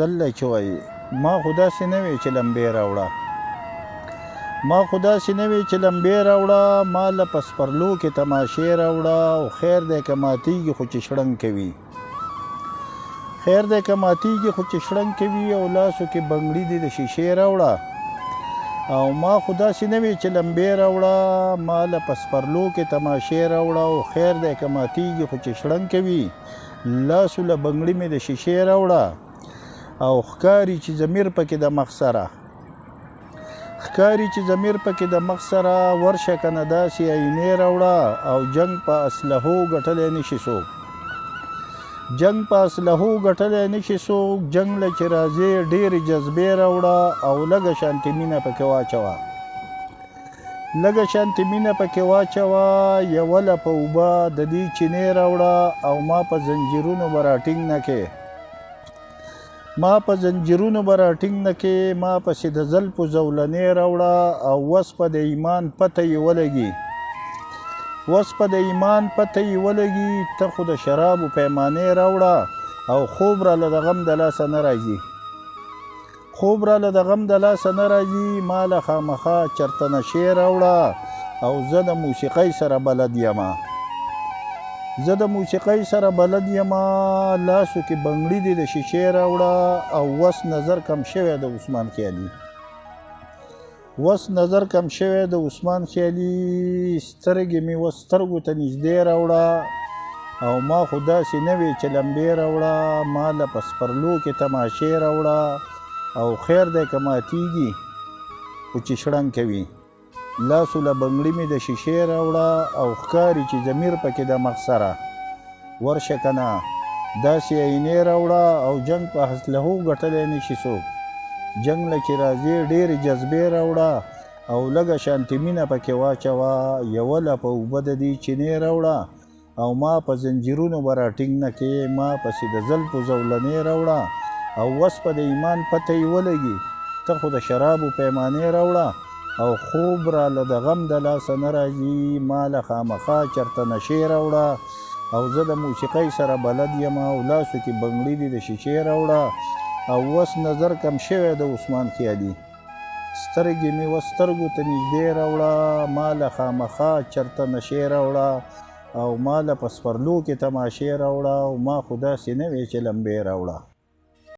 دلته چې وایي ما خو داسې نه وی چې لمبې راوړه ما خو داسې نه وی چې لمبې راوړه ماله په سپرلو کې تماشې راوړه او خیر دی که ماتېږي خو چې شړنګ کوي خیر دی که ماتېږي خو چې شړنګ کوي او لاسو کې بنګړي دي د شیشې راوړه او ما خو داسې نه وی چې لمبې راوړه ماله په سپرلو کې تماشې راوړه او خیر دی که ماتېږي خو چې شړنګ کوي لاسو له بنګړي مې د شیشې راوړه او ښکاري چې ضمیر پکې د مخ سره ښکاري چې ضمیر پکې د مخ سره ورشه که نه داسې عینې راوړه او جنګ په اسلحو ګټلی نشي څوک جنګ په اسلحو ګټلی نشي څوک جنګ له چې راځې ډېرې جذبې راوړه او لږه شانتې مینه پکې واچوه لږه شانتې مینه پکې واچوه یوه لپه اوبه د دې چینې راوړه او ما په زنجیرونو به راټینګ نه کې ما په زنجیرونو به راټینګ نه کې ما پسې د زلفو زولنې راوړه او وس په د ایمان پته یې ولګي وس په د ایمان پته یې ولګي ته خو د شرابو پیمانې راوړه او خوب راله د غم د لاسه نه راځي خوب راله د غم د لاسه نه راځي ما له خامخا چرته نشې راوړه او زه د موسیقۍ سره بلد یمه زه د موسیقۍ سره بلد یمه لاسو کې بنګړي دي د شیشې راوړه او وس نظر کم شوی د عثمان خیالي وس نظر کم شوی د عثمان خیالي سترګې مې وس سترګو ته نږدې راوړه او ما خو داسې نه وی چې لمبې راوړه ما له په سپرلو کې تماشې راوړه او خیر دی که ماتېږي خو چې شړنګ کوي لاسو له بنګړي مې د شیشې راوړه او ښکاري چې ضمیر پکې د مخ سره ورشه که نه داسې عینې راوړه او جنګ په اسلحو ګټلی نشي څوک جنګ له چې راځې ډېرې جذبې راوړه او لږه شانتې مینه پکې واچوه یوه لپه اوبه د دې چینې راوړه او ما په زنجیرونو به راټینګ نه کې ما پسې د زلفو زولنې راوړه او وس په د ایمان پته یې ولګي ته خو د شرابو پیمانې راوړه او خوب راله د غم د لاسه نه راځي ما له خامخا چرته نشې راوړه او زه د موسیقۍ سره بلد یم او لاسو کې بنګړي دي د شیشې راوړه او وس نظر کم شوی د عثمان خیالي سترګې مې وس سترګو ته نږدې راوړه ما له خامخا چرته نشې راوړه او ما له په سپرلو کې تماشې راوړه او ما خو داسې نه وی چې لمبې راوړه